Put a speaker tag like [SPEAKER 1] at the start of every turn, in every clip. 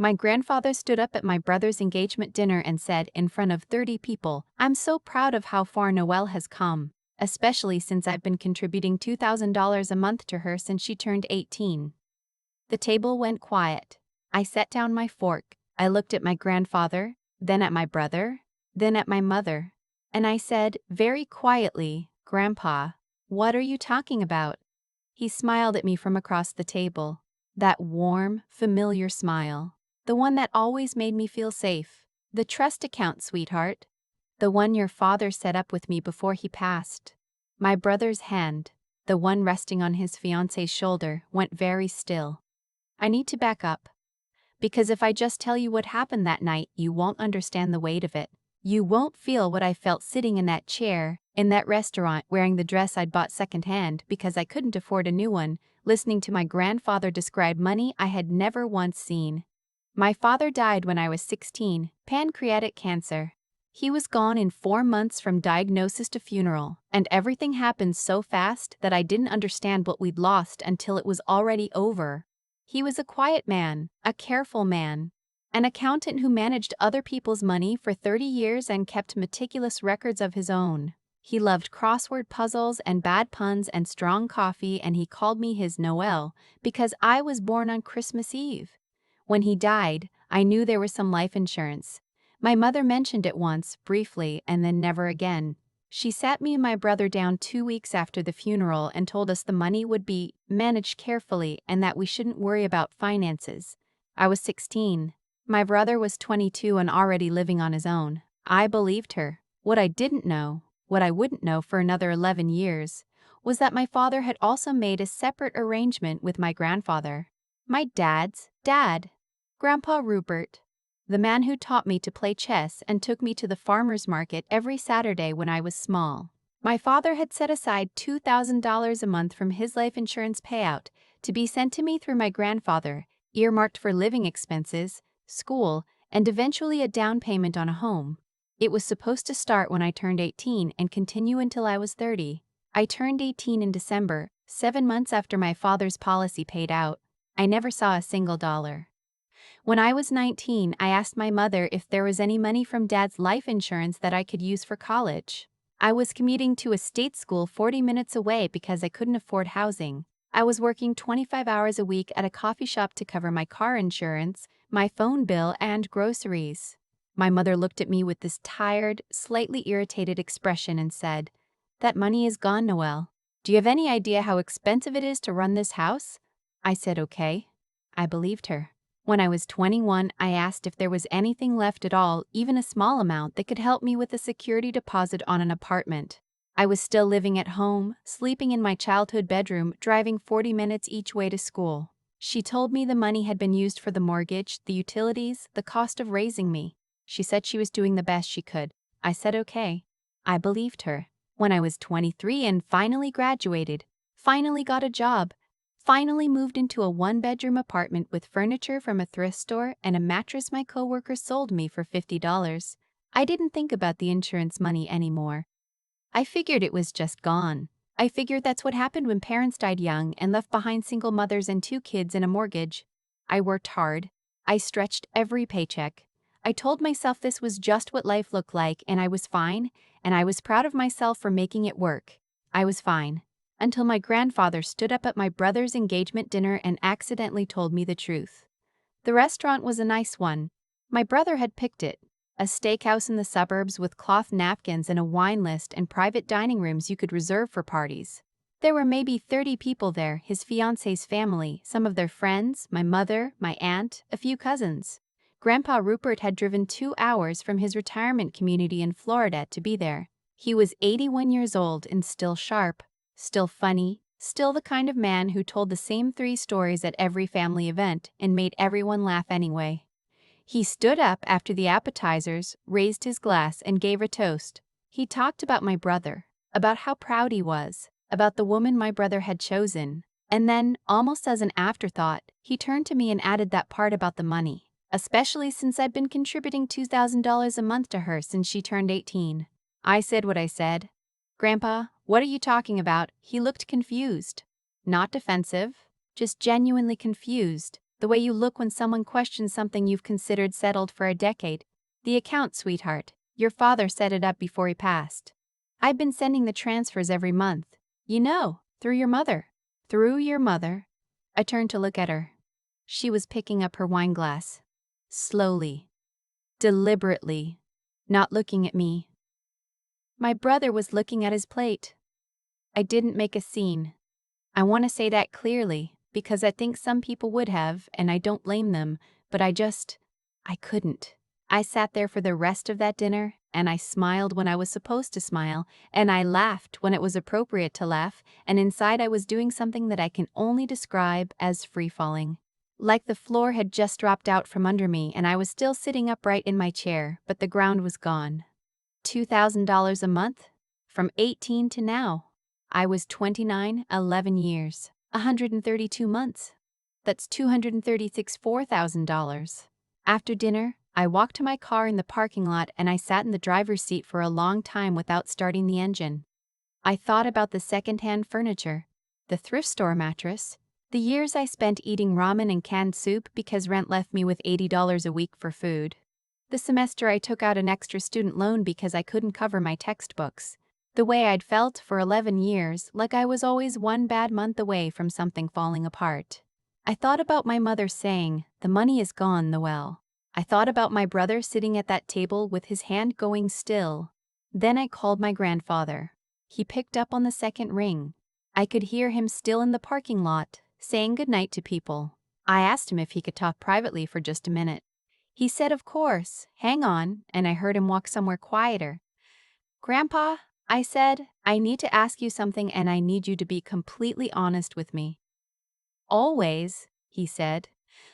[SPEAKER 1] My grandfather stood up at my brother's engagement dinner and said in front of 30 people, "I'm so proud of how far Noelle has come, especially since I've been contributing $2,000 a month to her since she turned 18. The table went quiet. I set down my fork. I looked at my grandfather, then at my brother, then at my mother. And I said, very quietly, "Grandpa, what are you talking about?" He smiled at me from across the table. That warm, familiar smile. The one that always made me feel safe. The trust account, sweetheart. The one your father set up with me before he passed. My brother's hand, the one resting on his fiancée's shoulder, went very still. I need to back up. Because if I just tell you what happened that night, you won't understand the weight of it. You won't feel what I felt sitting in that chair, in that restaurant, wearing the dress I'd bought secondhand because I couldn't afford a new one, listening to my grandfather describe money I had never once seen. My father died when I was 16, pancreatic cancer. He was gone in 4 months from diagnosis to funeral, and everything happened so fast that I didn't understand what we'd lost until it was already over. He was a quiet man, a careful man, an accountant who managed other people's money for 30 years and kept meticulous records of his own. He loved crossword puzzles and bad puns and strong coffee, and he called me his Noelle because I was born on Christmas Eve. When he died, I knew there was some life insurance. My mother mentioned it once, briefly, and then never again. She sat me and my brother down 2 weeks after the funeral and told us the money would be managed carefully and that we shouldn't worry about finances. I was 16. My brother was 22 and already living on his own. I believed her. What I didn't know, what I wouldn't know for another 11 years, was that my father had also made a separate arrangement with my grandfather. My dad's dad, Grandpa Rupert. The man who taught me to play chess and took me to the farmer's market every Saturday when I was small. My father had set aside $2,000 a month from his life insurance payout to be sent to me through my grandfather, earmarked for living expenses, school, and eventually a down payment on a home. It was supposed to start when I turned 18 and continue until I was 30. I turned 18 in December, 7 months after my father's policy paid out. I never saw a single dollar. When I was 19, I asked my mother if there was any money from Dad's life insurance that I could use for college. I was commuting to a state school 40 minutes away because I couldn't afford housing. I was working 25 hours a week at a coffee shop to cover my car insurance, my phone bill, and groceries. My mother looked at me with this tired, slightly irritated expression and said, "That money is gone, Noelle. Do you have any idea how expensive it is to run this house?" I said okay. I believed her. When I was 21, I asked if there was anything left at all, even a small amount, that could help me with a security deposit on an apartment. I was still living at home, sleeping in my childhood bedroom, driving 40 minutes each way to school. She told me the money had been used for the mortgage, the utilities, the cost of raising me. She said she was doing the best she could. I said okay. I believed her. When I was 23 and finally graduated, finally got a job, finally moved into a 1-bedroom apartment with furniture from a thrift store and a mattress my coworker sold me for $50. I didn't think about the insurance money anymore. I figured it was just gone. I figured that's what happened when parents died young and left behind single mothers and 2 kids and a mortgage. I worked hard. I stretched every paycheck. I told myself this was just what life looked like, and I was fine, and I was proud of myself for making it work. I was fine. Until my grandfather stood up at my brother's engagement dinner and accidentally told me the truth. The restaurant was a nice one. My brother had picked it. A steakhouse in the suburbs with cloth napkins and a wine list and private dining rooms you could reserve for parties. There were maybe 30 people there, his fiancée's family, some of their friends, my mother, my aunt, a few cousins. Grandpa Rupert had driven 2 hours from his retirement community in Florida to be there. He was 81 years old and still sharp. Still funny, still the kind of man who told the same 3 stories at every family event and made everyone laugh anyway. He stood up after the appetizers, raised his glass, and gave a toast. He talked about my brother, about how proud he was, about the woman my brother had chosen, and then, almost as an afterthought, he turned to me and added that part about the money, especially since I'd been contributing $2,000 a month to her since she turned 18. I said what I said. "Grandpa, what are you talking about?" He looked confused. Not defensive, just genuinely confused. The way you look when someone questions something you've considered settled for a decade. The account, sweetheart. Your father set it up before he passed. I've been sending the transfers every month. You know, through your mother. Through your mother? I turned to look at her. She was picking up her wine glass. Slowly. Deliberately. Not looking at me. My brother was looking at his plate. I didn't make a scene. I want to say that clearly, because I think some people would have, and I don't blame them, but I couldn't. I sat there for the rest of that dinner, and I smiled when I was supposed to smile, and I laughed when it was appropriate to laugh, and inside I was doing something that I can only describe as free-falling. Like the floor had just dropped out from under me and I was still sitting upright in my chair, but the ground was gone. $2,000 a month? From 18 to now. I was 29, 11 years, 132 months. That's $236 $4,000. After dinner, I walked to my car in the parking lot and I sat in the driver's seat for a long time without starting the engine. I thought about the secondhand furniture, the thrift store mattress, the years I spent eating ramen and canned soup because rent left me with $80 a week for food. The semester I took out an extra student loan because I couldn't cover my textbooks. The way I'd felt for 11 years, like I was always one bad month away from something falling apart. I thought about my mother saying, "The money is gone, Noelle." I thought about my brother sitting at that table with his hand going still. Then I called my grandfather. He picked up on the second ring. I could hear him still in the parking lot, saying goodnight to people. I asked him if he could talk privately for just a minute. He said, "Of course, hang on," and I heard him walk somewhere quieter. "Grandpa," I said, "I need to ask you something and I need you to be completely honest with me." "Always," he said.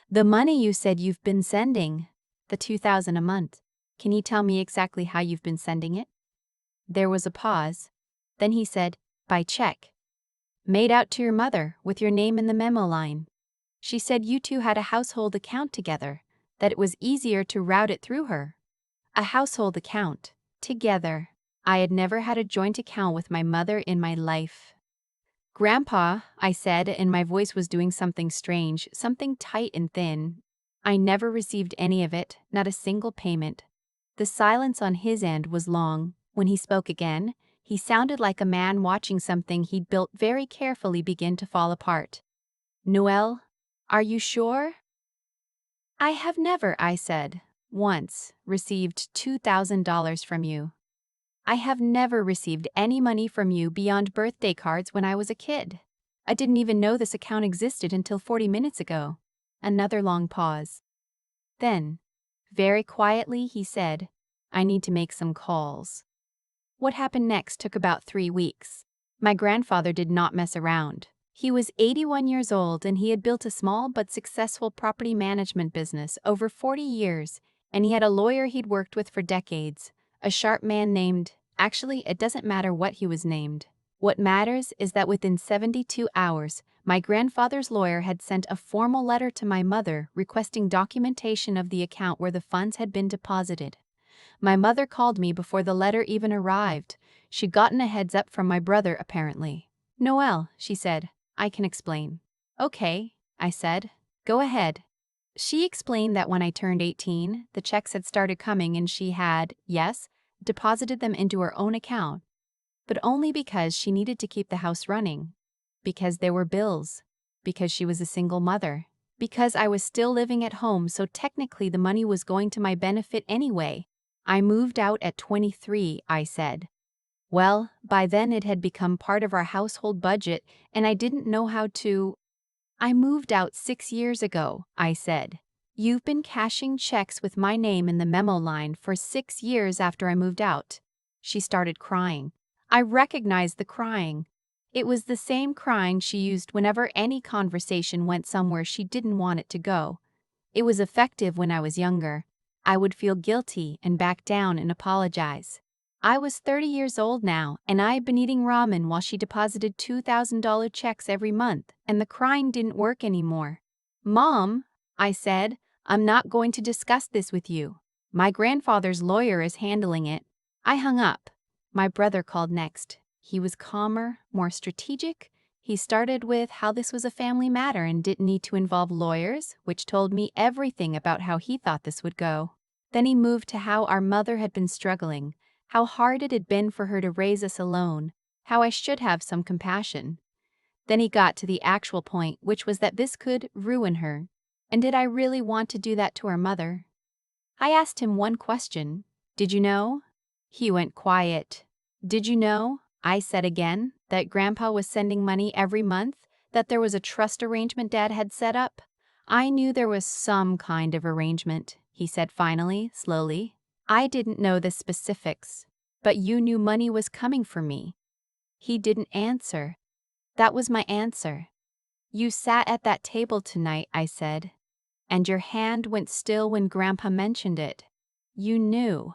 [SPEAKER 1] "The money you said you've been sending, the $2,000 a month, can you tell me exactly how you've been sending it?" There was a pause. Then he said, "By check. Made out to your mother, with your name in the memo line. She said you two had a household account together, that it was easier to route it through her." A household account. Together. I had never had a joint account with my mother in my life. "Grandpa," I said, and my voice was doing something strange, something tight and thin. "I never received any of it, not a single payment." The silence on his end was long. When he spoke again, he sounded like a man watching something he'd built very carefully begin to fall apart. "Noelle, are you sure?" "I have never," I said, "once received $2,000 from you. I have never received any money from you beyond birthday cards when I was a kid. I didn't even know this account existed until 40 minutes ago." Another long pause. Then, very quietly, he said, "I need to make some calls." What happened next took about 3 weeks. My grandfather did not mess around. He was 81 years old and he had built a small but successful property management business over 40 years, and he had a lawyer he'd worked with for decades, a sharp man named, actually, it doesn't matter what he was named. What matters is that within 72 hours, my grandfather's lawyer had sent a formal letter to my mother requesting documentation of the account where the funds had been deposited. My mother called me before the letter even arrived. She'd gotten a heads up from my brother, apparently. "Noelle," she said, "I can explain." "Okay," I said. "Go ahead." She explained that when I turned 18, the checks had started coming and she had, yes, deposited them into her own account, but only because she needed to keep the house running, because there were bills, because she was a single mother, because I was still living at home, so technically the money was going to my benefit anyway. "I moved out at 23, I said. Well, by then it had become part of our household budget and I didn't know how to. "I moved out 6 years ago, I said. "You've been cashing checks with my name in the memo line for 6 years after I moved out." She started crying. I recognized the crying. It was the same crying she used whenever any conversation went somewhere she didn't want it to go. It was effective when I was younger. I would feel guilty and back down and apologize. I was 30 years old now, and I had been eating ramen while she deposited $2,000 checks every month, and the crying didn't work anymore. "Mom," I said, "I'm not going to discuss this with you. My grandfather's lawyer is handling it." I hung up. My brother called next. He was calmer, more strategic. He started with how this was a family matter and didn't need to involve lawyers, which told me everything about how he thought this would go. Then he moved to how our mother had been struggling, how hard it had been for her to raise us alone, how I should have some compassion. Then he got to the actual point, which was that this could ruin her. And did I really want to do that to our mother? I asked him one question. Did you know? He went quiet. Did you know? I said again, that Grandpa was sending money every month, that there was a trust arrangement Dad had set up. I knew there was some kind of arrangement, he said finally, slowly. I didn't know the specifics, but you knew money was coming for me. He didn't answer. That was my answer. You sat at that table tonight, I said, and your hand went still when Grandpa mentioned it. You knew.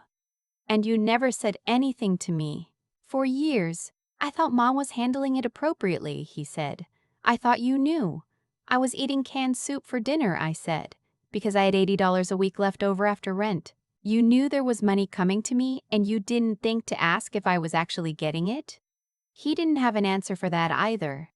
[SPEAKER 1] And you never said anything to me. For years, I thought Mom was handling it appropriately, he said. I thought you knew. I was eating canned soup for dinner, I said, because I had $80 a week left over after rent. You knew there was money coming to me and you didn't think to ask if I was actually getting it? He didn't have an answer for that either.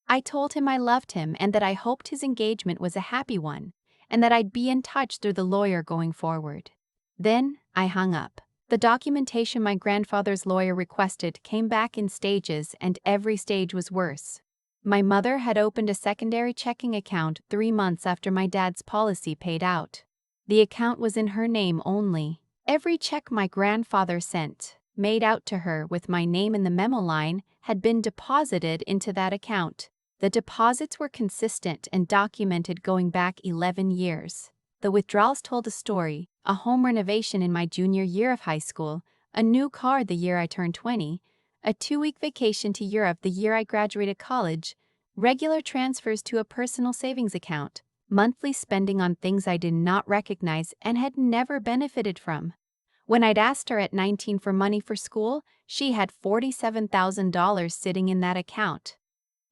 [SPEAKER 1] I told him I loved him and that I hoped his engagement was a happy one, and that I'd be in touch through the lawyer going forward. Then I hung up. The documentation my grandfather's lawyer requested came back in stages, and every stage was worse. My mother had opened a secondary checking account 3 months after my dad's policy paid out. The account was in her name only. Every check my grandfather sent, made out to her with my name in the memo line, had been deposited into that account. The deposits were consistent and documented going back 11 years. The withdrawals told a story: a home renovation in my junior year of high school, a new car the year I turned 20, a 2-week vacation to Europe the year I graduated college, regular transfers to a personal savings account, monthly spending on things I did not recognize and had never benefited from. When I'd asked her at 19 for money for school, she had $47,000 sitting in that account.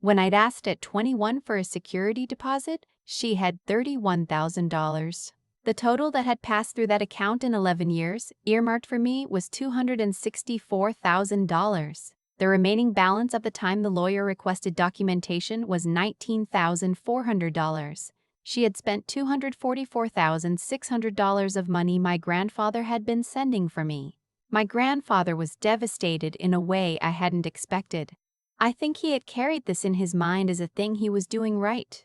[SPEAKER 1] When I'd asked at 21 for a security deposit, she had $31,000. The total that had passed through that account in 11 years, earmarked for me, was $264,000. The remaining balance of the time the lawyer requested documentation was $19,400. She had spent $244,600 of money my grandfather had been sending for me. My grandfather was devastated in a way I hadn't expected. I think he had carried this in his mind as a thing he was doing right.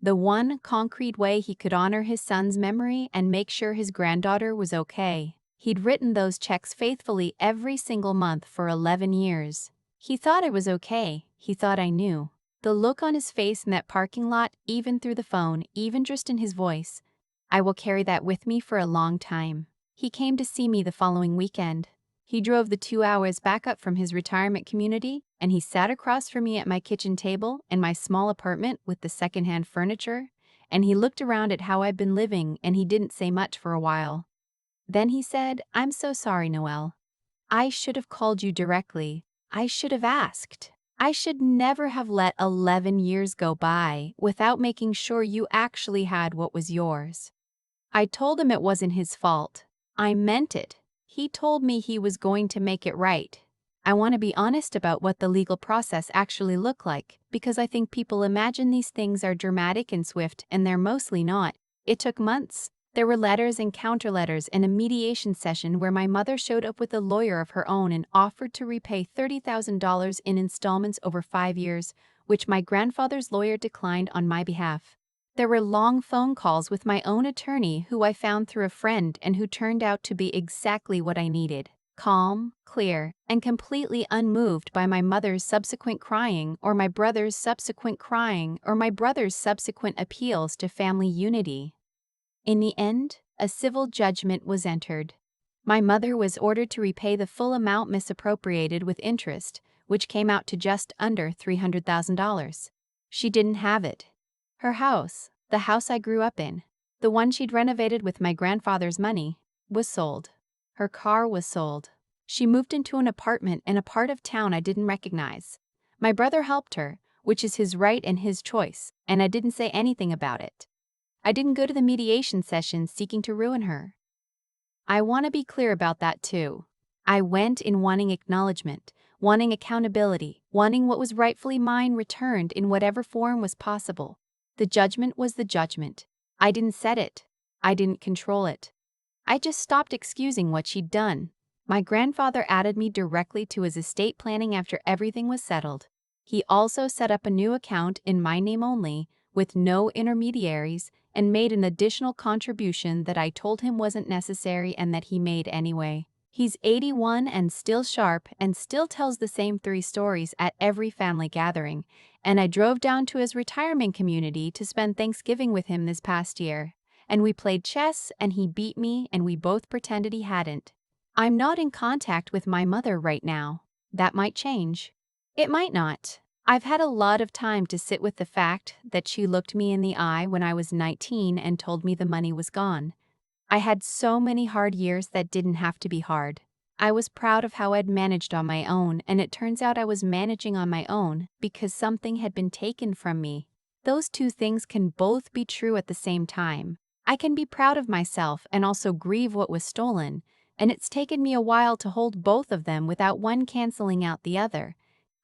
[SPEAKER 1] The one concrete way he could honor his son's memory and make sure his granddaughter was okay. He'd written those checks faithfully every single month for 11 years. He thought I was okay. He thought I knew. The look on his face in that parking lot, even through the phone, even just in his voice, I will carry that with me for a long time. He came to see me the following weekend. He drove the 2 hours back up from his retirement community, and he sat across from me at my kitchen table in my small apartment with the secondhand furniture, and he looked around at how I'd been living, and he didn't say much for a while. Then he said, "I'm so sorry, Noelle. I should have called you directly. I should have asked. I should never have let 11 years go by without making sure you actually had what was yours." I told him it wasn't his fault. I meant it. He told me he was going to make it right. I want to be honest about what the legal process actually looked like, because I think people imagine these things are dramatic and swift, and they're mostly not. It took months. There were letters and counterletters and a mediation session where my mother showed up with a lawyer of her own and offered to repay $30,000 in installments over 5 years, which my grandfather's lawyer declined on my behalf. There were long phone calls with my own attorney, who I found through a friend and who turned out to be exactly what I needed: calm, clear, and completely unmoved by my mother's subsequent crying or my brother's subsequent crying or my brother's subsequent appeals to family unity. In the end, a civil judgment was entered. My mother was ordered to repay the full amount misappropriated with interest, which came out to just under $300,000. She didn't have it. Her house, the house I grew up in, the one she'd renovated with my grandfather's money, was sold. Her car was sold. She moved into an apartment in a part of town I didn't recognize. My brother helped her, which is his right and his choice, and I didn't say anything about it. I didn't go to the mediation session seeking to ruin her. I want to be clear about that too. I went in wanting acknowledgement, wanting accountability, wanting what was rightfully mine returned in whatever form was possible. The judgment was the judgment. I didn't set it. I didn't control it. I just stopped excusing what she'd done. My grandfather added me directly to his estate planning after everything was settled. He also set up a new account in my name only, with no intermediaries, and made an additional contribution that I told him wasn't necessary and that he made anyway. He's 81 and still sharp and still tells the same 3 stories at every family gathering, and I drove down to his retirement community to spend Thanksgiving with him this past year. And we played chess and he beat me and we both pretended he hadn't. I'm not in contact with my mother right now. That might change. It might not. I've had a lot of time to sit with the fact that she looked me in the eye when I was 19 and told me the money was gone. I had so many hard years that didn't have to be hard. I was proud of how I'd managed on my own, and it turns out I was managing on my own because something had been taken from me. Those two things can both be true at the same time. I can be proud of myself and also grieve what was stolen, and it's taken me a while to hold both of them without one canceling out the other.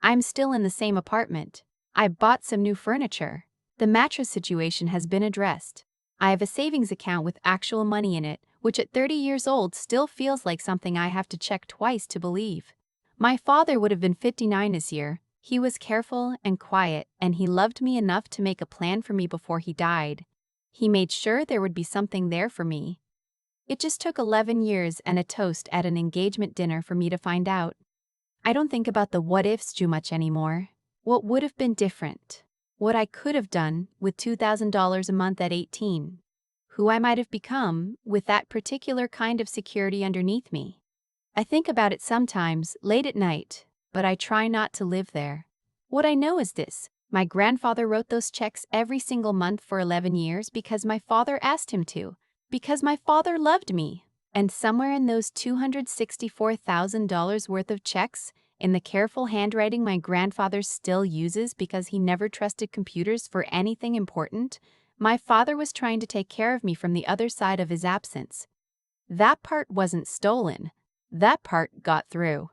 [SPEAKER 1] I'm still in the same apartment. I bought some new furniture. The mattress situation has been addressed. I have a savings account with actual money in it, which at 30 years old still feels like something I have to check twice to believe. My father would have been 59 this year. He was careful and quiet, and he loved me enough to make a plan for me before he died. He made sure there would be something there for me. It just took 11 years and a toast at an engagement dinner for me to find out. I don't think about the what-ifs too much anymore. What would have been different? What I could have done with $2,000 a month at 18. Who I might have become with that particular kind of security underneath me. I think about it sometimes, late at night, but I try not to live there. What I know is this: my grandfather wrote those checks every single month for 11 years because my father asked him to, because my father loved me. And somewhere in those $264,000 worth of checks, in the careful handwriting my grandfather still uses because he never trusted computers for anything important, my father was trying to take care of me from the other side of his absence. That part wasn't stolen. That part got through.